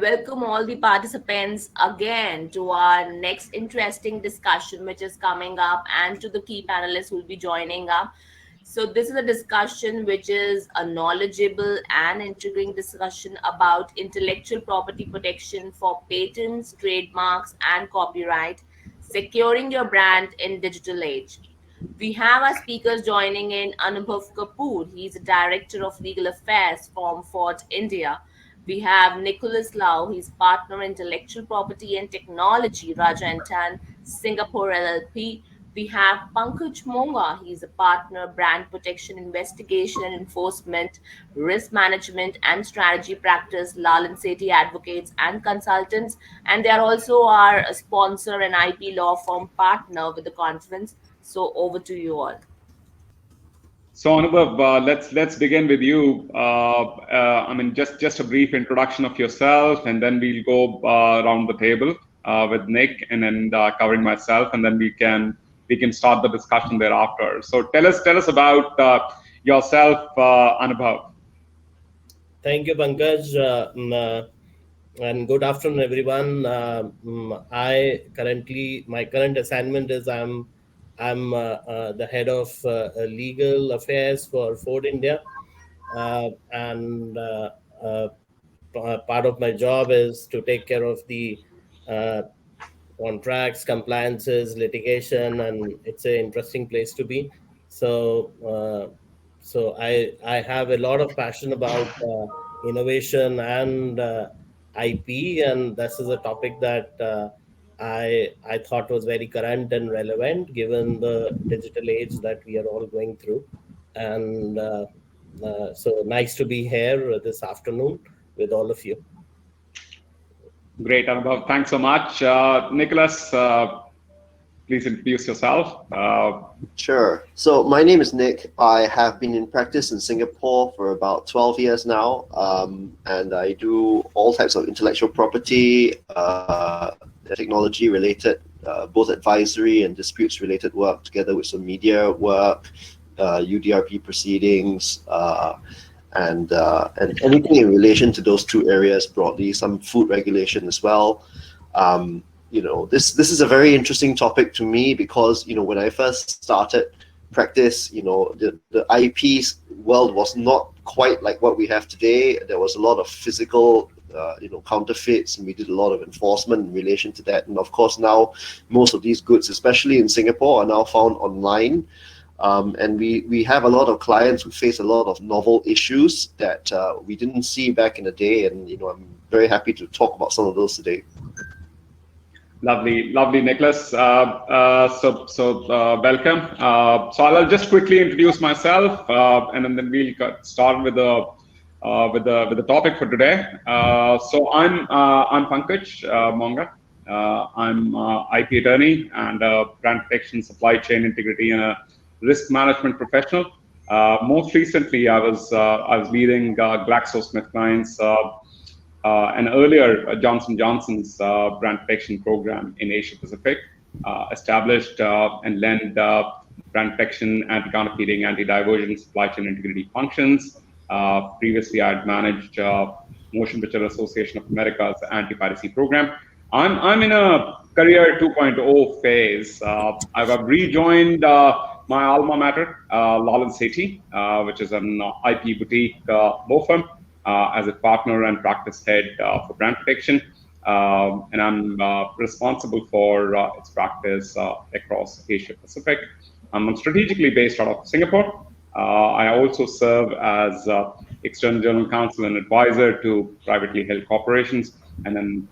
welcome all the participants again to our next interesting discussion, which is coming up, and to the key panelists who will be joining up. So, this is a discussion which is a knowledgeable and intriguing discussion about intellectual property protection for patents, trademarks, and copyright, securing your brand in digital age. We have our speakers joining in Anubhav Kapoor. He's a director of legal affairs from Fort India. We have Nicholas Lauw. He's partner in intellectual property and technology, Rajah and Tann, Singapore LLP. We have Pankaj Monga. He's a partner, brand protection, investigation and enforcement, risk management and strategy practice, Lall and Sethi advocates and consultants. And they are also our sponsor and IP law firm partner with the conference. So over to you all. So Anubhav, let's begin with you. Just a brief introduction of yourself, and then we'll go around the table with Nick, and then covering myself, and then we can start the discussion thereafter. So tell us about yourself, Anubhav. Thank you, Pankaj, and good afternoon, everyone. My current assignment is I'm the head of legal affairs for Ford India, and part of my job is to take care of the contracts, compliances, litigation, and it's an interesting place to be. So I have a lot of passion about innovation and IP, and this is a topic that I thought was very current and relevant given the digital age that we are all going through. And so nice to be here this afternoon with all of you. Great, Anubhav. Thanks so much. Nicholas, please introduce yourself. Sure. So my name is Nick. I have been in practice in Singapore for about 12 years now, and I do all types of intellectual property, technology-related, both advisory and disputes-related work, together with some media work, UDRP proceedings, and anything in relation to those two areas broadly, some food regulation as well. This is a very interesting topic to me because, when I first started practice, the IP world was not quite like what we have today. There was a lot of physical, counterfeits, and we did a lot of enforcement in relation to that. And of course, now most of these goods, especially in Singapore, are now found online. And we have a lot of clients who face a lot of novel issues that we didn't see back in the day. And, I'm very happy to talk about some of those today. Lovely, Nicholas. So welcome. So I'll just quickly introduce myself, and then we'll get started with the topic for today. So I'm Pankaj Monga. I'm IP attorney and brand protection, supply chain integrity, and a risk management professional. Most recently, I was leading GlaxoSmithKline's and earlier Johnson & Johnson's brand protection program in Asia Pacific, established and led brand protection, anti-counterfeiting, anti-diversion, supply chain integrity functions. Previously, I had managed Motion Picture Association of America's anti-piracy program. I'm in a career 2.0 phase. I've rejoined my alma mater, Lall and Sethi, which is an IP boutique law firm, as a partner and practice head for brand protection. And I'm responsible for its practice across Asia Pacific. I'm strategically based out of Singapore. I also serve as external general counsel and advisor to privately held corporations. And then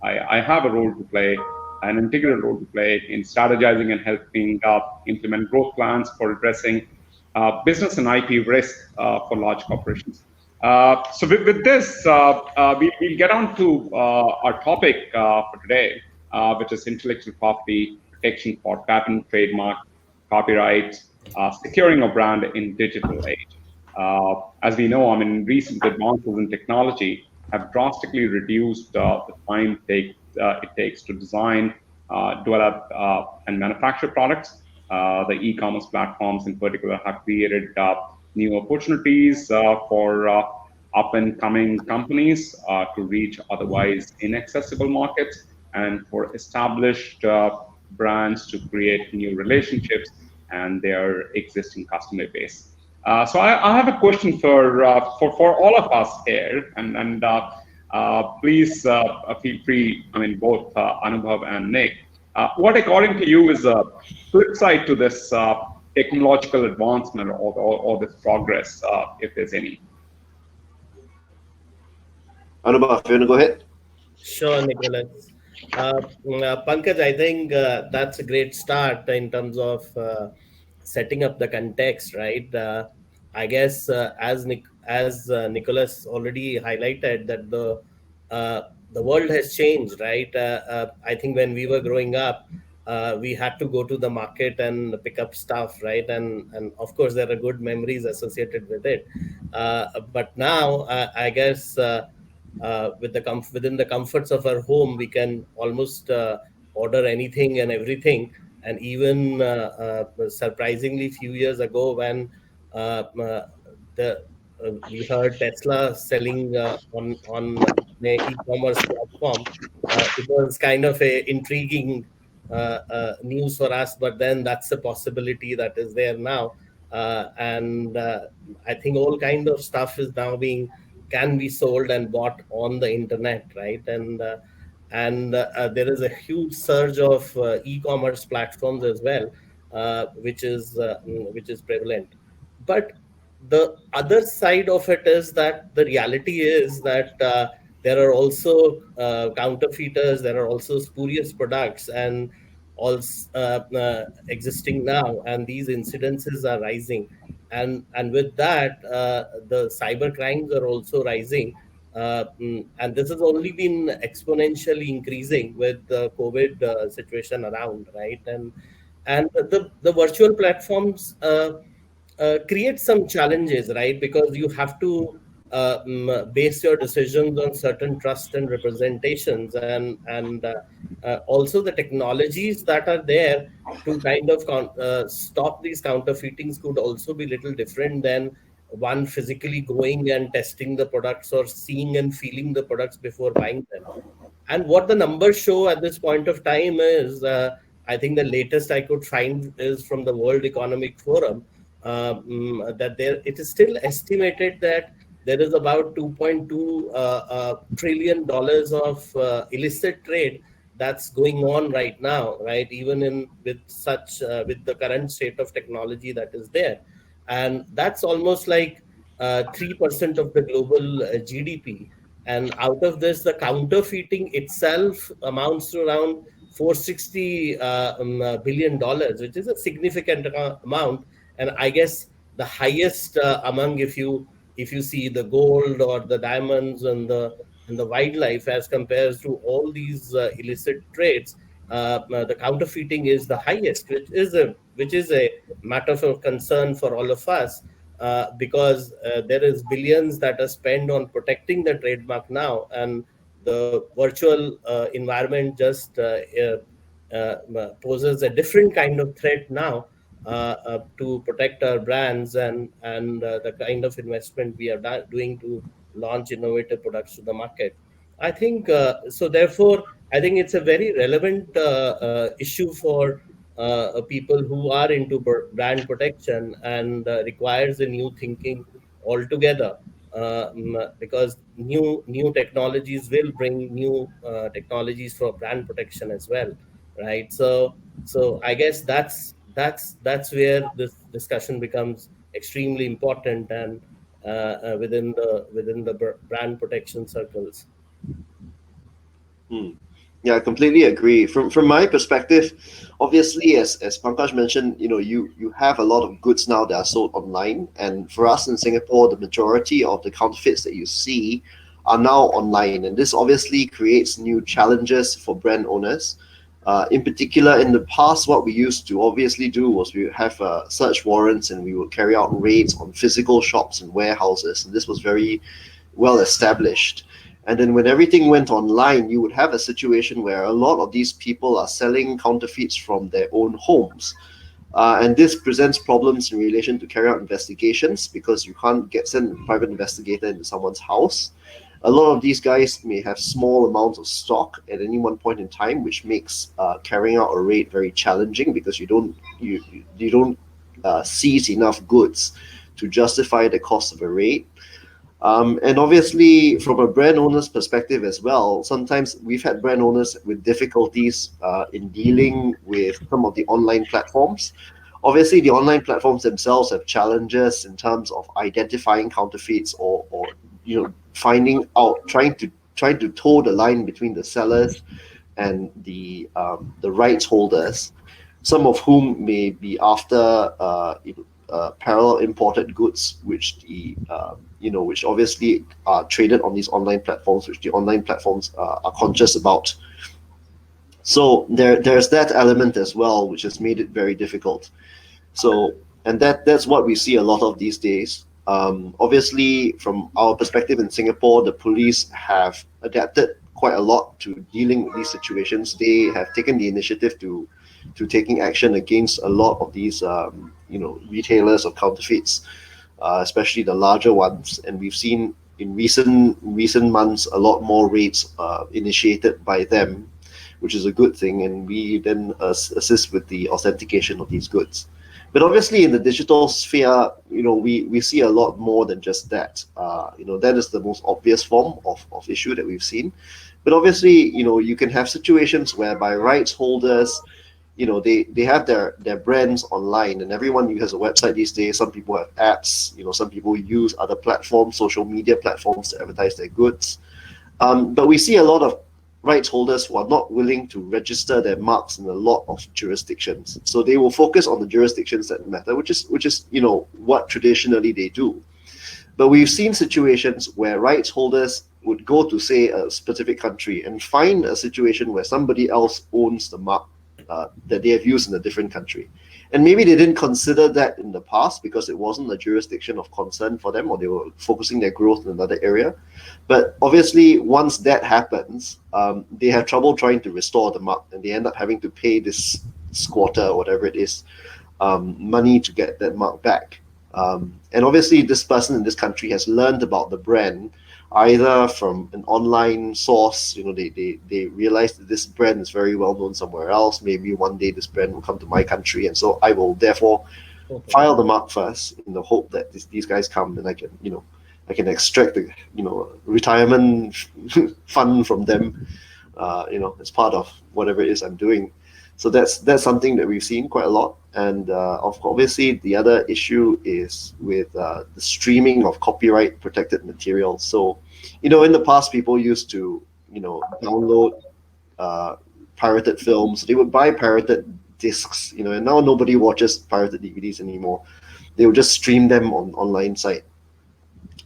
I have a role to play, an integral role to play in strategizing and helping implement growth plans for addressing business and IP risk for large corporations. So with this, we'll get on to our topic for today, which is intellectual property protection for patent, trademark, copyright, securing a brand in digital age. As we know, recent advances in technology have drastically reduced the time it takes to design, develop, and manufacture products. The e-commerce platforms in particular have created new opportunities for up-and-coming companies to reach otherwise inaccessible markets, and for established brands to create new relationships and their existing customer base. So I have a question for all of us here, and please feel free. I mean, both Anubhav and Nick. What, according to you, is a flip side to this technological advancement or this progress, if there's any? Anubhav, you want to go ahead? Sure, Nicholas. Pankaj, I think that's a great start in terms of setting up the context, right? I guess as Nicholas already highlighted, that the world has changed, right? I think when we were growing up, we had to go to the market and pick up stuff, right? And of course, there are good memories associated with it. But now, I guess. Within the comforts of our home, we can almost order anything and everything. And even surprisingly, few years ago, when the we heard Tesla selling on the e-commerce platform, it was kind of a intriguing news for us. But then that's a possibility that is there now, and I think all kind of stuff is now can be sold and bought on the internet, right? And there is a huge surge of e-commerce platforms as well, which is prevalent. But the other side of it is that the reality is that there are also counterfeiters, there are also spurious products, and also existing now, and these incidences are rising. And with that, the cyber crimes are also rising, and this has only been exponentially increasing with the COVID situation around, right? And the virtual platforms create some challenges, right? Because you have to base your decisions on certain trust and representations, and also the technologies that are there to kind of stop these counterfeitings could also be little different than one physically going and testing the products or seeing and feeling the products before buying them. And what the numbers show at this point of time is, I think the latest I could find is from the World Economic Forum, that it is still estimated that there is about $2.2 trillion of illicit trade that's going on right now, right? Even with the current state of technology that is there, and that's almost like 3% of the global GDP. And out of this, the counterfeiting itself amounts to around $460 billion, which is a significant amount. And I guess the highest among, if you see the gold or the diamonds and the wildlife as compared to all these illicit trades, the counterfeiting is the highest, which is a matter of concern for all of us, because there is billions that are spent on protecting the trademark now, and the virtual environment just poses a different kind of threat now to protect our brands and the kind of investment we are doing to launch innovative products to the market. I think so. Therefore, I think it's a very relevant issue for people who are into brand protection, and requires a new thinking altogether, because new technologies will bring new technologies for brand protection as well, right? So I guess that's where this discussion becomes extremely important, and within the brand protection circles. Yeah, I completely agree. From my perspective, obviously, as Pankaj mentioned, you have a lot of goods now that are sold online, and for us in Singapore, the majority of the counterfeits that you see are now online, and this obviously creates new challenges for brand owners. In particular, in the past, what we used to obviously do was we would have search warrants, and we would carry out raids on physical shops and warehouses, and this was very well established. And then when everything went online, you would have a situation where a lot of these people are selling counterfeits from their own homes. And this presents problems in relation to carry out investigations because you can't send a private investigator into someone's house. A lot of these guys may have small amounts of stock at any one point in time, which makes carrying out a raid very challenging because you don't seize enough goods to justify the cost of a raid. And obviously, from a brand owner's perspective as well, sometimes we've had brand owners with difficulties in dealing with some of the online platforms. Obviously, the online platforms themselves have challenges in terms of identifying counterfeits or finding out, trying to toe the line between the sellers and the rights holders, some of whom may be after parallel imported goods, which which obviously are traded on these online platforms, which the online platforms are conscious about. So there's that element as well, which has made it very difficult. So, and that's what we see a lot of these days. Obviously, from our perspective in Singapore, the police have adapted quite a lot to dealing with these situations. They have taken the initiative to taking action against a lot of these retailers of counterfeits, especially the larger ones. And we've seen in recent months a lot more raids initiated by them, which is a good thing. And we then assist with the authentication of these goods. But obviously, in the digital sphere, we see a lot more than just that. That is the most obvious form of issue that we've seen. But obviously, you can have situations whereby rights holders, they have their brands online, and everyone has a website these days. Some people have apps. Some people use other platforms, social media platforms, to advertise their goods. But we see a lot of rights holders who are not willing to register their marks in a lot of jurisdictions. So they will focus on the jurisdictions that matter, which is what traditionally they do. But we've seen situations where rights holders would go to, say, a specific country and find a situation where somebody else owns the mark that they have used in a different country. And maybe they didn't consider that in the past because it wasn't a jurisdiction of concern for them, or they were focusing their growth in another area. But obviously, once that happens, they have trouble trying to restore the mark, and they end up having to pay this squatter or whatever it is money to get that mark back. And obviously, this person in this country has learned about the brand either from an online source. They realize that this brand is very well known somewhere else. Maybe one day this brand will come to my country, and so I will therefore file the mark first in the hope that these guys come and I can extract the retirement fund from them, as part of whatever it is I'm doing. So that's something that we've seen quite a lot. And obviously, the other issue is with the streaming of copyright protected material. So, in the past, people used to, download pirated films. They would buy pirated discs, and now nobody watches pirated DVDs anymore. They would just stream them on online site.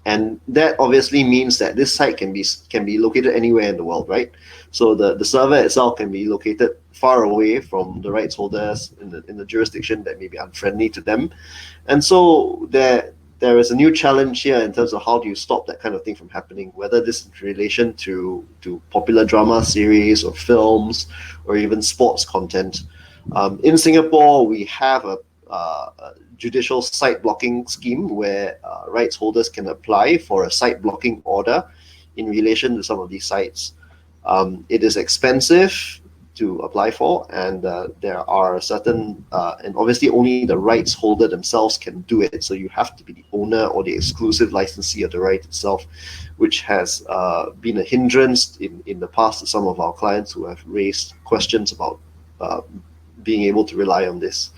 And that obviously means that this site can be located anywhere in the world, right? So the server itself can be located far away from the rights holders in the jurisdiction that may be unfriendly to them. And so there is a new challenge here in terms of how do you stop that kind of thing from happening, whether this is in relation to popular drama series or films or even sports content. In Singapore, we have a judicial site blocking scheme where rights holders can apply for a site blocking order in relation to some of these sites. It is expensive to apply for, and there are certain, and obviously only the rights holder themselves can do it. So you have to be the owner or the exclusive licensee of the right itself, which has been a hindrance in the past to some of our clients who have raised questions about being able to rely on this.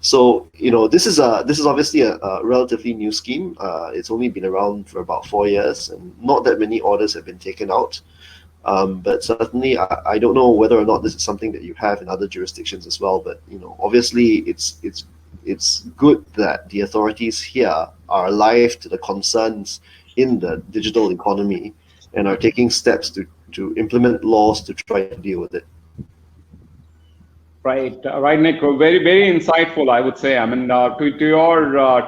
So this is obviously a relatively new scheme. It's only been around for about 4 years, and not that many orders have been taken out. But certainly, I don't know whether or not this is something that you have in other jurisdictions as well. But obviously, it's good that the authorities here are alive to the concerns in the digital economy and are taking steps to implement laws to try to deal with it. Right, Nick. Very, very insightful, I would say. I mean, to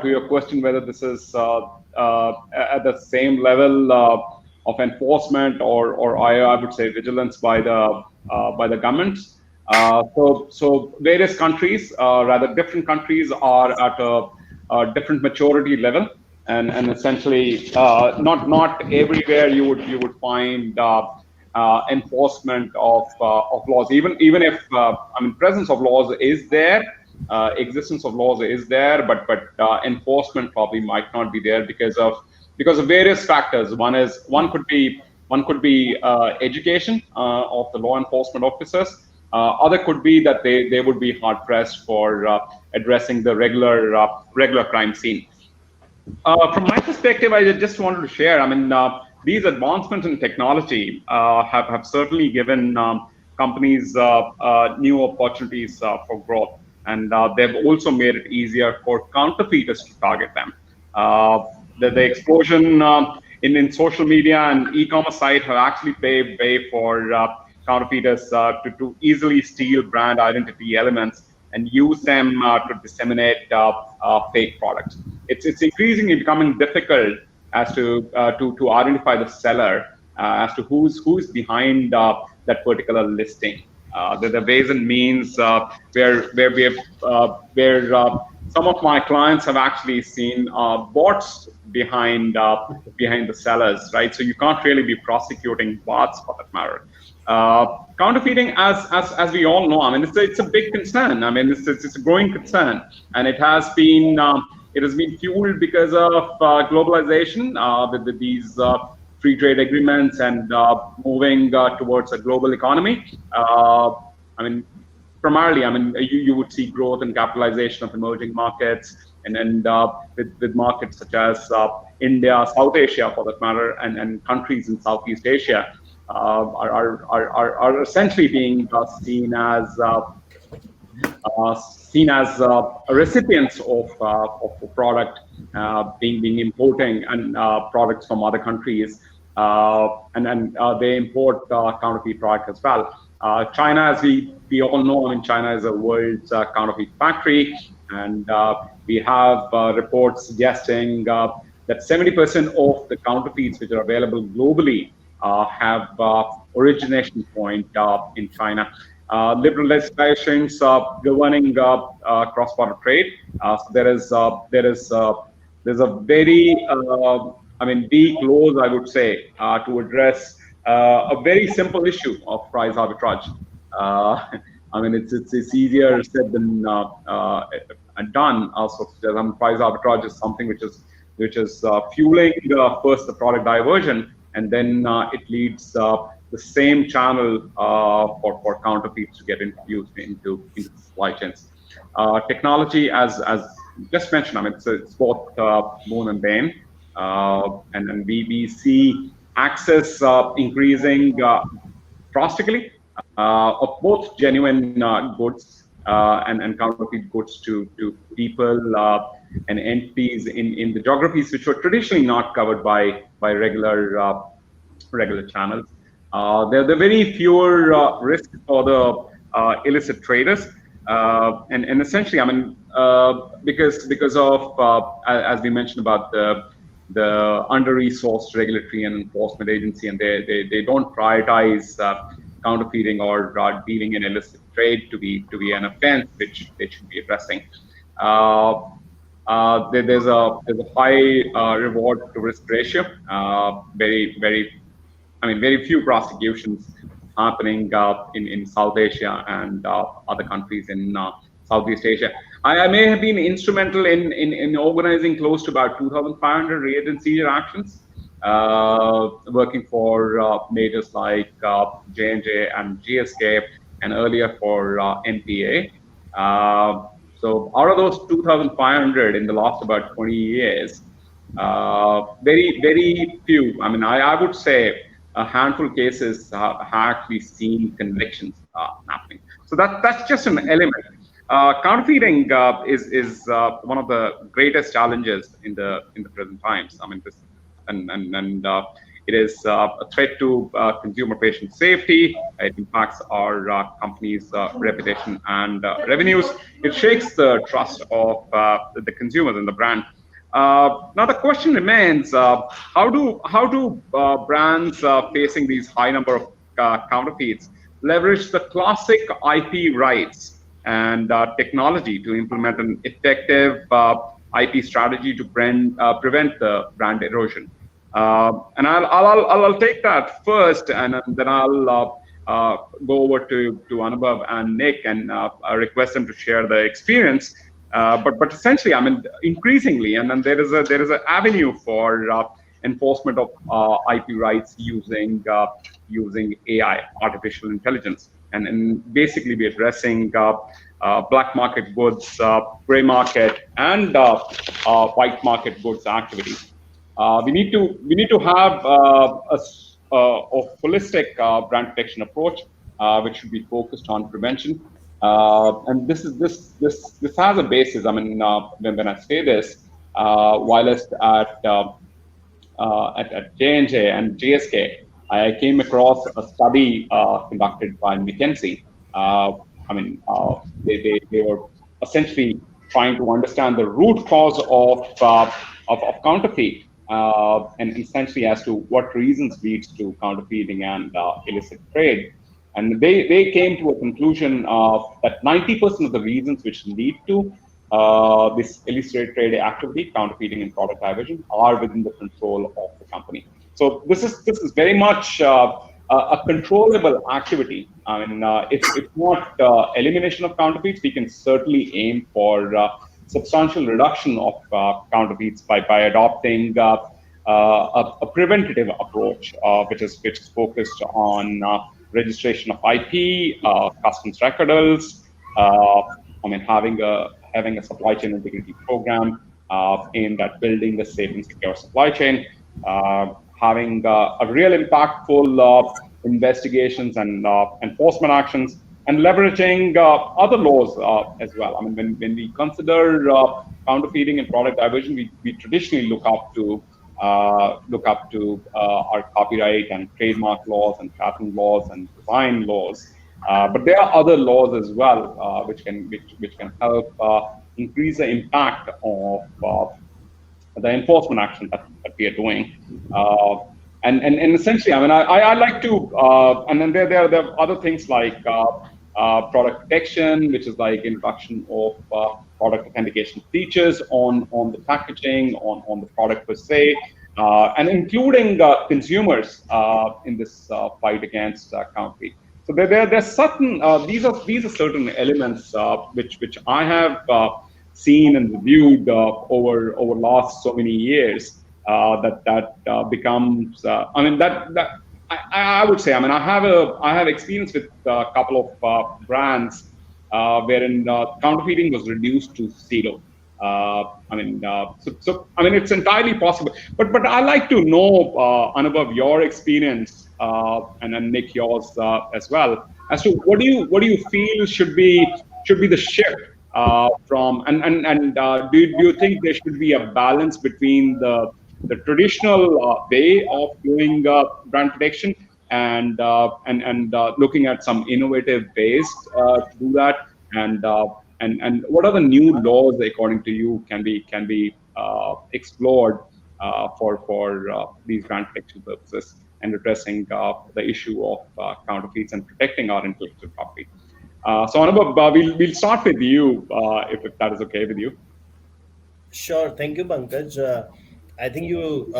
your question, whether this is at the same level of enforcement or I would say vigilance by the government. So various countries, rather different countries, are at a different maturity level, and essentially, not everywhere you would find enforcement of laws. Even if presence of laws is there, existence of laws is there, but enforcement probably might not be there because of various factors. One could be education of the law enforcement officers. Other could be that they would be hard pressed for addressing the regular crime scene. From my perspective, I just wanted to share. These advancements in technology have certainly given companies new opportunities for growth, and they've also made it easier for counterfeiters to target them. The explosion in social media and e-commerce sites have actually paved way for counterfeiters to easily steal brand identity elements and use them to disseminate fake products. It's increasingly becoming difficult as to identify the seller as to who's behind that particular listing. The ways and means where some of my clients have actually seen bots behind the sellers, right? So you can't really be prosecuting bots for that matter. Counterfeiting, as we all know, it's a big concern. It's a growing concern, and it has been fueled because of globalization with these free trade agreements and moving towards a global economy. Primarily, you would see growth and capitalization of emerging markets, and with markets such as India, South Asia, for that matter, and countries in Southeast Asia are essentially being seen as recipients of a product being importing and products from other countries, and they import counterfeit product as well. China, as we all know, China is a world's counterfeit factory, and we have reports suggesting that 70% of the counterfeits which are available globally have origination point in China. Liberal legislations governing cross-border trade. So there's a very weak laws, I would say, to address a very simple issue of price arbitrage. It's easier said than done. Also, price arbitrage is something which is fueling first the product diversion, and then it leads the same channel for counterfeits to get introduced into supply chains. Technology, as just mentioned, it's both boon and bane, and we see access increasing drastically of both genuine goods and counterfeit goods to people and entities in the geographies which were traditionally not covered by regular channels. There are very fewer risks for the illicit traders, and essentially, because of as we mentioned about the under-resourced regulatory and enforcement agency, and they don't prioritize counterfeiting or dealing in illicit trade to be an offense which they should be addressing. There's a high reward to risk ratio. Very few prosecutions happening in South Asia and other countries in Southeast Asia. I may have been instrumental in organizing close to about 2,500 raid and seizure actions, working for majors like J&J and GSK, and earlier for NPA. So out of those 2,500 in the last about 20 years, very few. I would say a handful of cases have actually seen convictions happening. So that's just an element. Counterfeiting is one of the greatest challenges in the present times. It is a threat to consumer patient safety. It impacts our company's reputation and revenues. It shakes the trust of the consumers in the brand. Now the question remains: how do brands facing these high number of counterfeits leverage the classic IP rights and technology to implement an effective IP strategy to prevent the brand erosion. And I'll take that first, and then I'll go over to Anubhav and Nick and request them to share the experience. But essentially, I mean, increasingly, and then there is an avenue for enforcement of IP rights using AI, artificial intelligence, and basically be addressing black market goods, gray market, and white market goods activities. We need to have a holistic brand protection approach, which should be focused on prevention. And this has a basis. I mean, when I say this, whilst at J&J and GSK, I came across a study conducted by McKinsey. I mean, they were essentially trying to understand the root cause of counterfeit, and essentially as to what reasons leads to counterfeiting and illicit trade. And they came to a conclusion that 90% of the reasons which lead to this illicit trade activity, counterfeiting and product diversion, are within the control of the company. So this is very much a controllable activity. I mean, it's not elimination of counterfeits. We can certainly aim for substantial reduction of counterfeits by adopting a preventative approach, which is focused on registration of IP, customs recordals. I mean, having a supply chain integrity program aimed at building a safe and secure supply chain, having a real impactful investigations and enforcement actions, and leveraging other laws as well. I mean, when we consider counterfeiting and product diversion, we traditionally look up to our copyright and trademark laws and patent laws and design laws. But there are other laws as well, which can help increase the impact of the enforcement action that we are doing. And essentially, I mean, I like to, and then there are other things like product protection, which is like introduction of product authentication features on the packaging, on the product per se, and including consumers in this fight against counterfeit. So there's certain these are certain elements which I have seen and reviewed over last so many years that becomes. I mean that I would say. I mean I have experience with a couple of brands wherein counterfeiting was reduced to zero. So I mean, it's entirely possible. But I like to know, Anubhav, your experience, and then Nick, yours as well, as to what do you feel should be the shift from and do you think there should be a balance between the traditional way of doing brand protection and looking at some innovative ways to do that, and what are the new laws according to you can be explored for these brand protection purposes and addressing the issue of counterfeits and protecting our intellectual property. So Anubhav, we'll start with you if that is okay with you. Sure. Thank you, Pankaj. I think you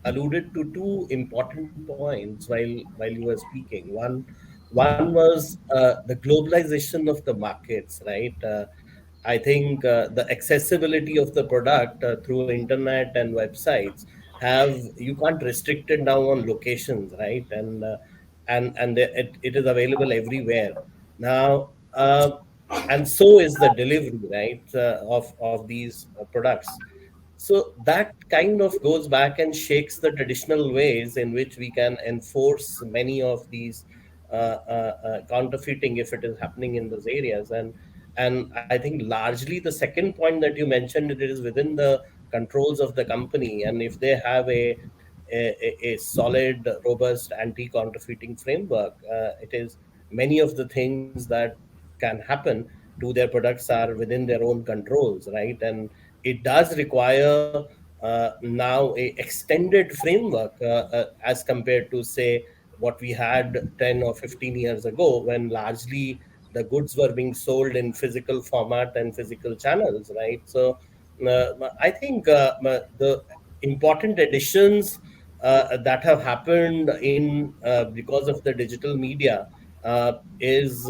alluded to two important points while you were speaking. One was the globalization of the markets, right? I think the accessibility of the product through internet and websites you can't restrict it now on locations, right? And it is available everywhere now. And so is the delivery, right, of these products. So that kind of goes back and shakes the traditional ways in which we can enforce many of these counterfeiting if it is happening in those areas. And I think largely the second point that you mentioned, it is within the controls of the company, and if they have a solid, robust anti-counterfeiting framework, it is many of the things that can happen to their products are within their own controls, right? And it does require now a extended framework as compared to, say, what we had 10 or 15 years ago, when largely the goods were being sold in physical format and physical channels, right? So I think the important additions that have happened in because of the digital media is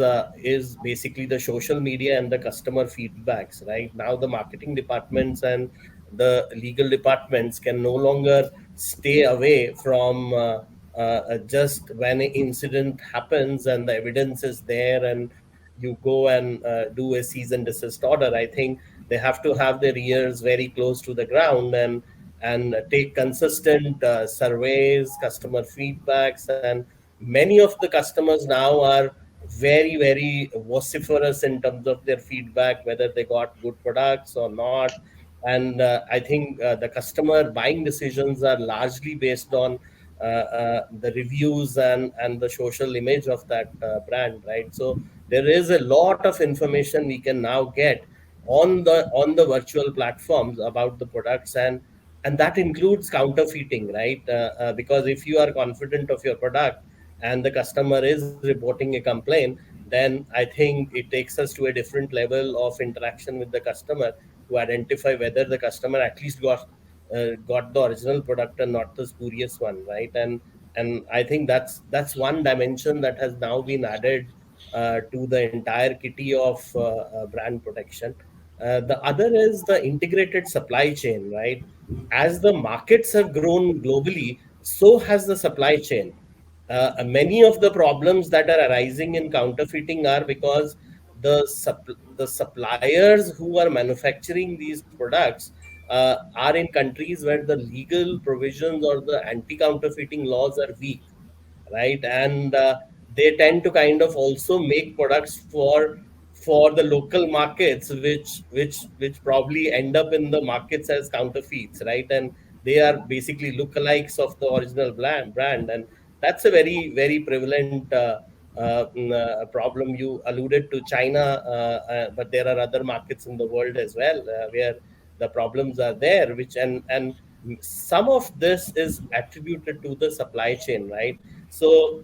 basically the social media and the customer feedbacks. Right now, the marketing departments and the legal departments can no longer stay away from just when an incident happens and the evidence is there, and you go and do a cease and desist order. I think they have to have their ears very close to the ground and take consistent surveys, customer feedbacks, and many of the customers now are very vociferous in terms of their feedback, whether they got good products or not. And I think the customer buying decisions are largely based on the reviews and the social image of that brand, right? So there is a lot of information we can now get on the virtual platforms about the products, and that includes counterfeiting, right? Because if you are confident of your product and the customer is reporting a complaint, then I think it takes us to a different level of interaction with the customer to identify whether the customer at least got the original product and not the spurious one, right? And I think that's one dimension that has now been added to the entire kitty of brand protection. The other is the integrated supply chain, right? As the markets have grown globally, so has the supply chain. Many of the problems that are arising in counterfeiting are because the suppliers who are manufacturing these products are in countries where the legal provisions or the anti-counterfeiting laws are weak, right? And they tend to kind of also make products for the local markets, which probably end up in the markets as counterfeits, right? And they are basically lookalikes of the original brand, and that's a very prevalent problem. You alluded to China, but there are other markets in the world as well where the problems are there, which and some of this is attributed to the supply chain, right? So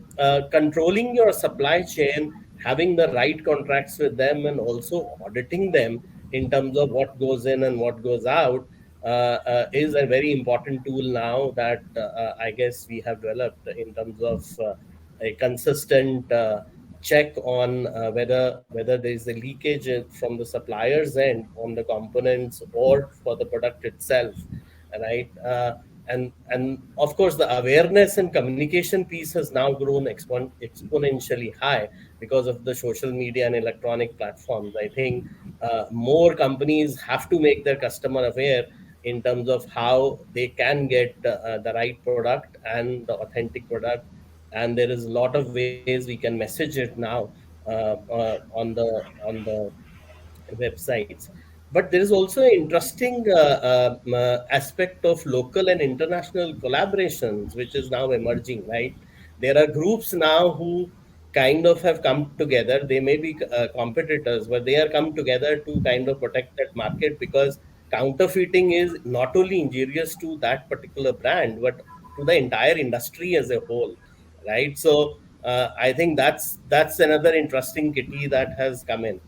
controlling your supply chain, having the right contracts with them, and also auditing them in terms of what goes in and what goes out is a very important tool now that I guess we have developed in terms of a consistent check on whether there is a leakage from the supplier's end on the components or for the product itself, right? And of course, the awareness and communication piece has now grown exponentially high because of the social media and electronic platforms. I think more companies have to make their customer aware in terms of how they can get the right product and the authentic product. And there is a lot of ways we can message it now on the websites. But there is also an interesting aspect of local and international collaborations, which is now emerging, right? There are groups now who kind of have come together. They may be competitors, but they are come together to kind of protect that market, because counterfeiting is not only injurious to that particular brand, but to the entire industry as a whole, right? So I think that's another interesting kitty that has come in.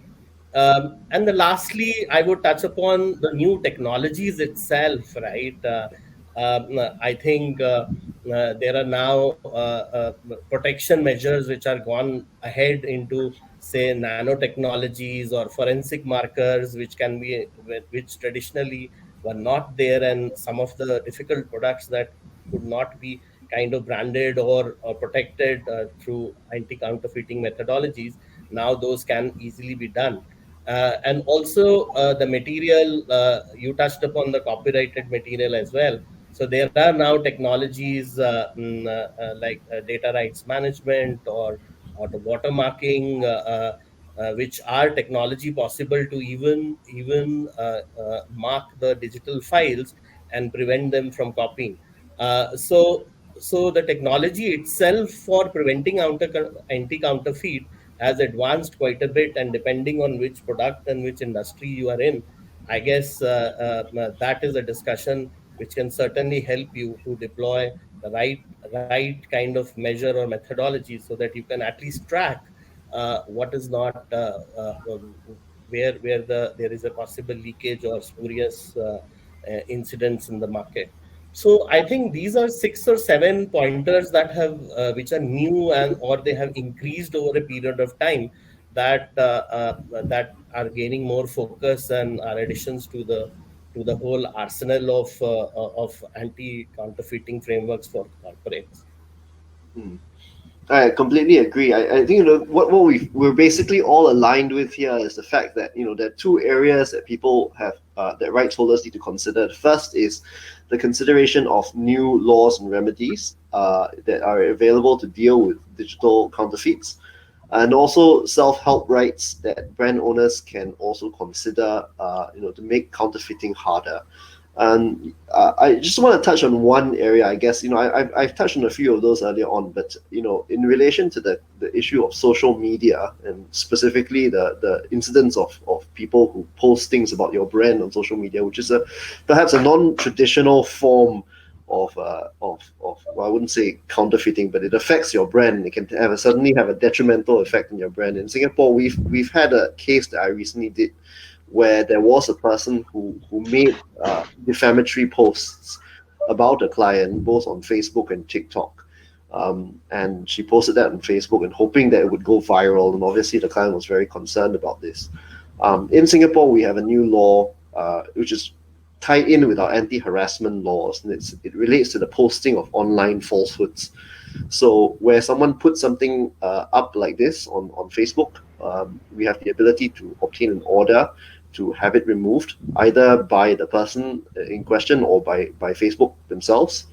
And the lastly, I would touch upon the new technologies itself, right? I think there are now protection measures which are gone ahead into, say, nanotechnologies or forensic markers, which traditionally were not there, and some of the difficult products that could not be kind of branded or protected through anti-counterfeiting methodologies. Now those can easily be done. And also the material, you touched upon the copyrighted material as well. So there are now technologies like data rights management or the watermarking, which are technology possible to even mark the digital files and prevent them from copying. So the technology itself for preventing anti-counterfeit has advanced quite a bit, and depending on which product and which industry you are in, I guess that is a discussion which can certainly help you to deploy right kind of measure or methodology, so that you can at least track what is not where there is a possible leakage or spurious incidents in the market. So I think these are 6 or 7 pointers that have which are new, and or they have increased over a period of time, that are gaining more focus and are additions to the whole arsenal of anti-counterfeiting frameworks for corporates. Hmm. I completely agree. I think what we're basically all aligned with here is the fact that there are two areas that people have that rights holders need to consider. The first is the consideration of new laws and remedies that are available to deal with digital counterfeits, and also self-help rights that brand owners can also consider, to make counterfeiting harder. And I just want to touch on one area, I guess. I've touched on a few of those earlier on, but in relation to the issue of social media, and specifically the incidents of people who post things about your brand on social media, which is perhaps a non-traditional form of well, I wouldn't say counterfeiting, but it affects your brand. It can suddenly have a detrimental effect on your brand. In Singapore, we've had a case that I recently did, where there was a person who made defamatory posts about a client, both on Facebook and TikTok. And she posted that on Facebook and hoping that it would go viral. And obviously, the client was very concerned about this. In Singapore, we have a new law which is tied in with our anti-harassment laws, and it relates to the posting of online falsehoods. So where someone puts something up like this on Facebook, we have the ability to obtain an order to have it removed, either by the person in question or by Facebook themselves.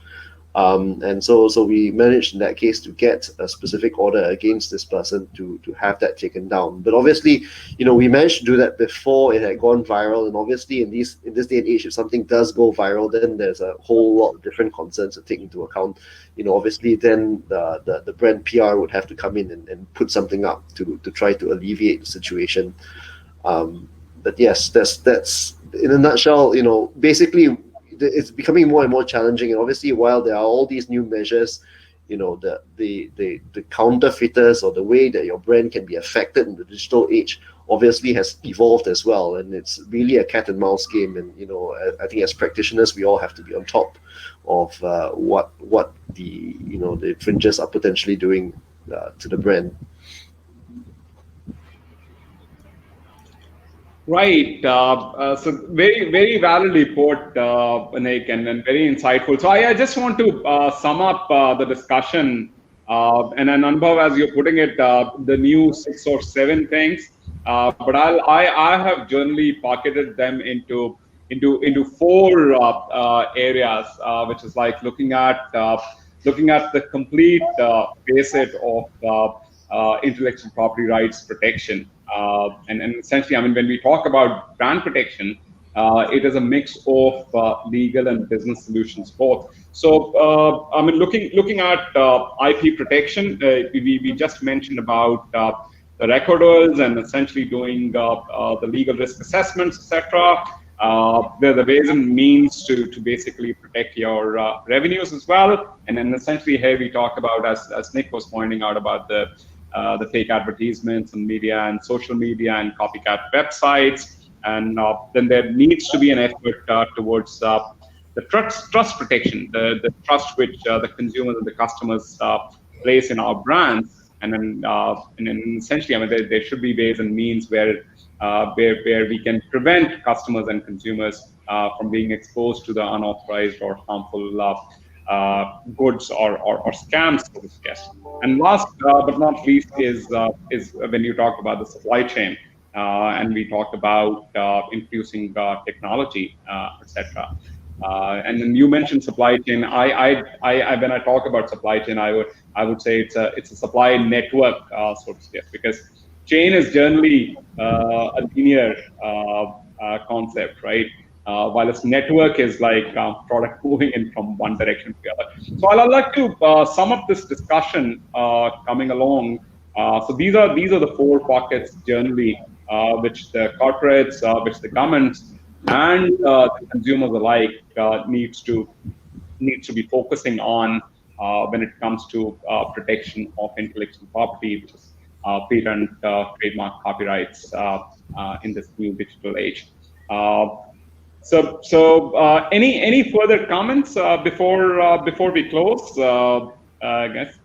And so we managed in that case to get a specific order against this person to have that taken down. But obviously, we managed to do that before it had gone viral. And obviously, in this day and age, if something does go viral, then there's a whole lot of different concerns to take into account. Obviously, then the brand PR would have to come in and put something up to try to alleviate the situation. But yes, that's in a nutshell. Basically, it's becoming more and more challenging. And obviously, while there are all these new measures, the counterfeiters, or the way that your brand can be affected in the digital age, obviously has evolved as well. And it's really a cat and mouse game. And I think as practitioners, we all have to be on top of what the infringers are potentially doing to the brand. Right. So very, very validly put, Nick, and very insightful. So I just want to sum up the discussion. And then Anubhav, as you're putting it, the new 6 or 7 things. But I have generally pocketed them into 4 areas, which is like looking at the complete facet of intellectual property rights protection. And essentially, when we talk about brand protection, it is a mix of legal and business solutions both. So, looking at IP protection, we just mentioned about the recorders and essentially doing the legal risk assessments, etc. There are the ways and means to basically protect your revenues as well. And then essentially here we talk about, as Nick was pointing out, about the fake advertisements and media and social media and copycat websites. And then there needs to be an effort towards the trust protection, the trust which the consumers and the customers place in our brands. And then essentially, there should be ways and means where we can prevent customers and consumers from being exposed to the unauthorized or harmful goods or scams, so to speak. And last but not least is when you talked about the supply chain, and we talked about introducing technology, etc. And then you mentioned supply chain. I when I talk about supply chain, I would say it's a supply network, so to speak, because chain is generally a linear concept, right? While its network is like product moving in from one direction to the other. So I'd like to sum up this discussion coming along. So these are the 4 pockets generally, which the corporates, which the governments, and the consumers alike needs to be focusing on when it comes to protection of intellectual property, which is patent, trademark, copyrights in this new digital age. Any further comments before we close, guys?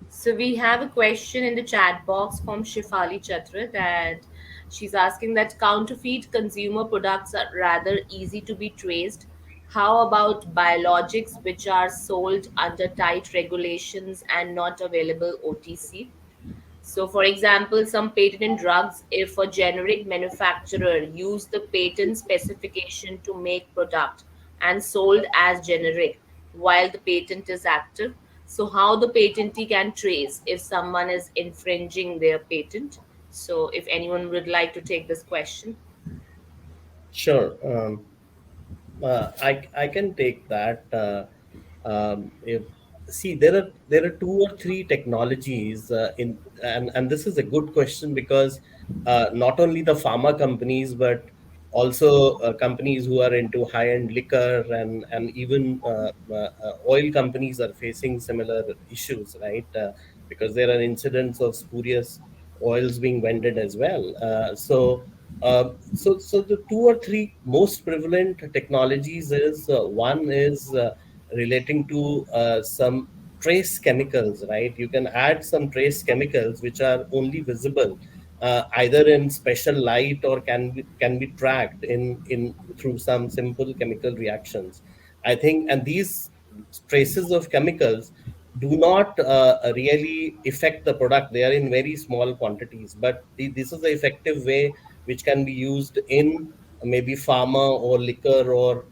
So we have a question in the chat box from Shifali Chatra that she's asking that counterfeit consumer products are rather easy to be traced. How about biologics which are sold under tight regulations and not available OTC? So, for example, some patented drugs, if a generic manufacturer used the patent specification to make product and sold as generic while the patent is active, so how the patentee can trace if someone is infringing their patent? So, if anyone would like to take this question. Sure. I can take that. If, see, there are two or three technologies and this is a good question because not only the pharma companies but also companies who are into high-end liquor and even oil companies are facing similar issues, right? Because there are incidents of spurious oils being vended as well. So the two or three most prevalent technologies is one is relating to some trace chemicals, right? You can add some trace chemicals which are only visible either in special light or can be tracked in through some simple chemical reactions. I think, and these traces of chemicals do not really affect the product. They are in very small quantities, but this is an effective way which can be used in maybe pharma or liquor or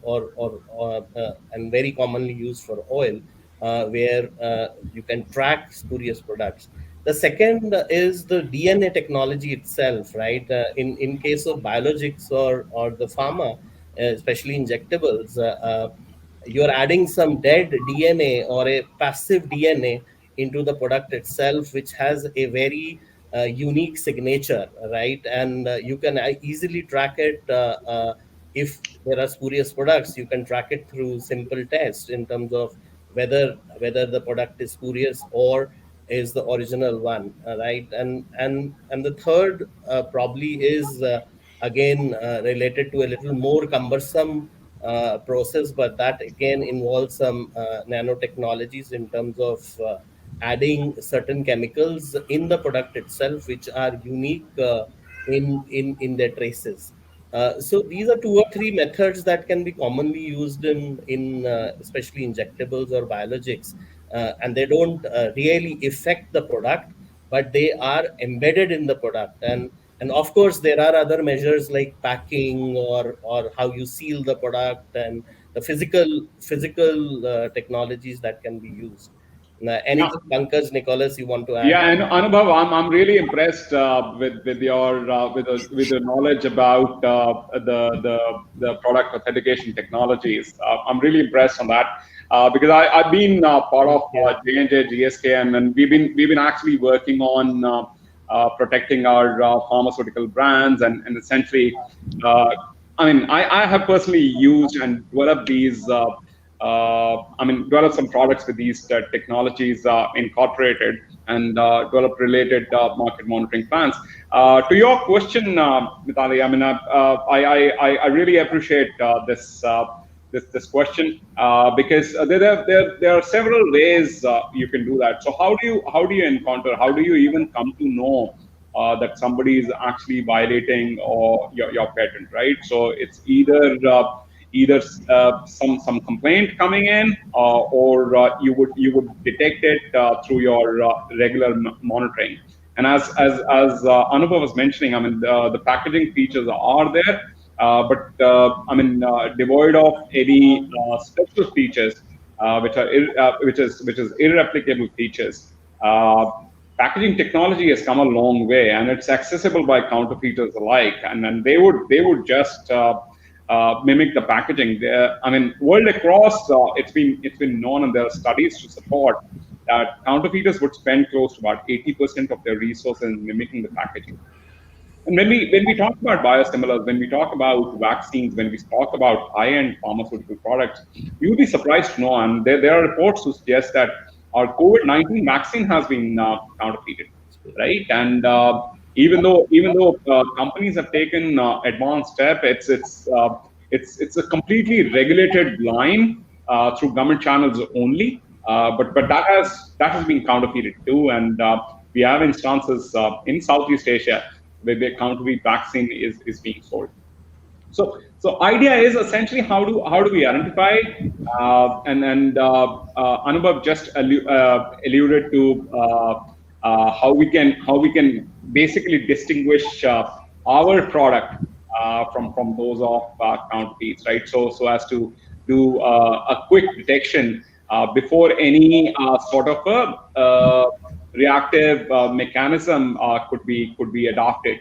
and very commonly used for oil, where you can track spurious products. The second is the DNA technology itself, right? In case of biologics or the pharma, especially injectables, you're adding some dead DNA or a passive DNA into the product itself, which has a very unique signature, right? And you can easily track it. If there are spurious products, you can track it through simple tests in terms of whether the product is spurious or is the original one, right? And the third probably is again related to a little more cumbersome process, but that again involves some nanotechnologies in terms of adding certain chemicals in the product itself, which are unique in their traces. So these are two or three methods that can be commonly used in especially injectables or biologics, and they don't really affect the product, but they are embedded in the product. And of course, there are other measures like packing or how you seal the product and the physical technologies that can be used. Yeah. Anything, Pankaj, Nicholas, you want to add? Yeah, and Anubhav, I'm really impressed with your with your knowledge about the product authentication technologies. I'm really impressed on that because I've been part of J&J, GSK, and we've been actually working on protecting our pharmaceutical brands and essentially. I mean, I have personally used and developed these. Develop some products with these technologies incorporated and develop related market monitoring plans. To your question, Mitali, I really appreciate this question because there are several ways you can do that. So how do you encounter? How do you even come to know that somebody is actually violating or your patent, right? So it's either some complaint coming in, or you would detect it through your regular monitoring. And as Anubhav was mentioning, the packaging features are there, but devoid of any special features, which is irreplicable features. Packaging technology has come a long way, and it's accessible by counterfeiters alike, and then they would just mimic the packaging. World across, it's been known, and there are studies to support that counterfeiters would spend close to about 80% of their resources in mimicking the packaging. And when we talk about biosimilars, when we talk about vaccines, when we talk about high-end pharmaceutical products, you'll be surprised to know, and there are reports to suggest that our COVID-19 vaccine has been counterfeited, right? And even though companies have taken advanced step, it's a completely regulated line through government channels only. But that has been counterfeited too, and we have instances in Southeast Asia where the counterfeit vaccine is being sold. So idea is essentially how do we identify and Anubhav just alluded to how we can basically distinguish our product from those of counterfeits, right? So as to do a quick detection before any sort of a reactive mechanism could be adopted,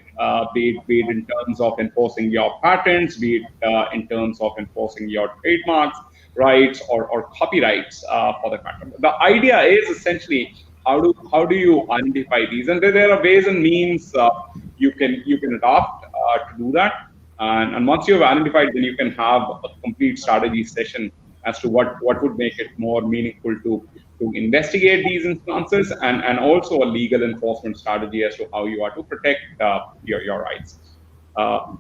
be it in terms of enforcing your patents, be it in terms of enforcing your trademarks rights or copyrights for the matter. The idea is essentially how do you identify these, and there are ways and means you can adopt to do that. And once you have identified, then you can have a complete strategy session as to what would make it more meaningful to investigate these instances, and also a legal enforcement strategy as to how you are to protect your rights. Uh,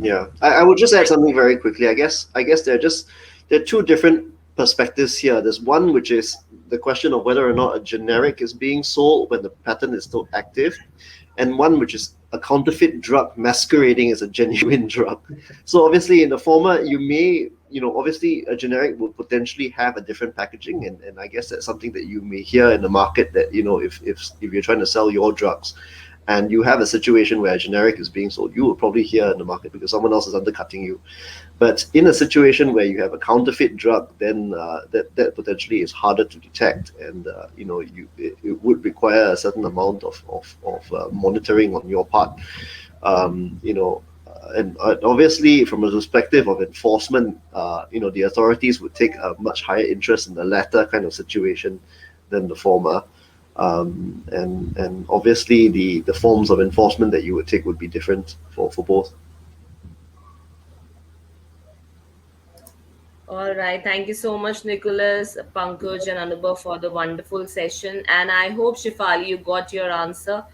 Yeah, I would just add something very quickly. I guess there are two different perspectives here. There's one which is the question of whether or not a generic is being sold when the patent is still active, and one which is a counterfeit drug masquerading as a genuine drug. So obviously in the former, you may, obviously a generic will potentially have a different packaging, and I guess that's something that you may hear in the market, that if you're trying to sell your drugs and you have a situation where a generic is being sold, you will probably hear in the market because someone else is undercutting you. But in a situation where you have a counterfeit drug, then that potentially is harder to detect, and it would require a certain amount of monitoring on your part. And obviously, from a perspective of enforcement, the authorities would take a much higher interest in the latter kind of situation than the former. And obviously the forms of enforcement that you would take would be different for both. All right. Thank you so much, Nicholas, Pankaj, and Anubhav, for the wonderful session. And I hope, Shifali, you got your answer.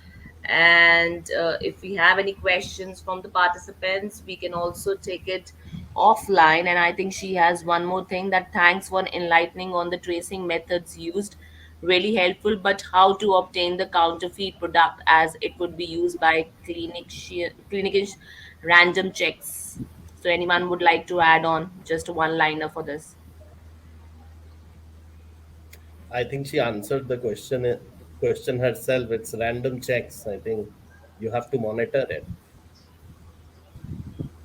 And if we have any questions from the participants, we can also take it offline. And I think she has one more thing, that thanks for enlightening on the tracing methods used. Really helpful, but how to obtain the counterfeit product, as it would be used by clinicians random checks. So anyone would like to add on just a one liner for this? I think she answered the question herself. It's random checks. I think you have to monitor it.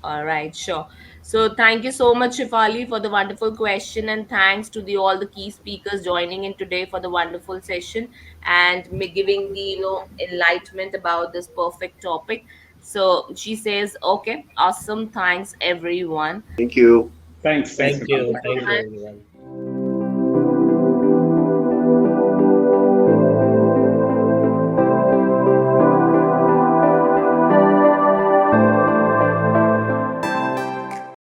All right, sure. So thank you so much, Shifali, for the wonderful question, and thanks to the all the key speakers joining in today for the wonderful session and me giving the enlightenment about this perfect topic. So she says, okay, awesome, thanks everyone. Thank you. Thanks, Thank you. Nikhil. Thank you, Everyone. everyone.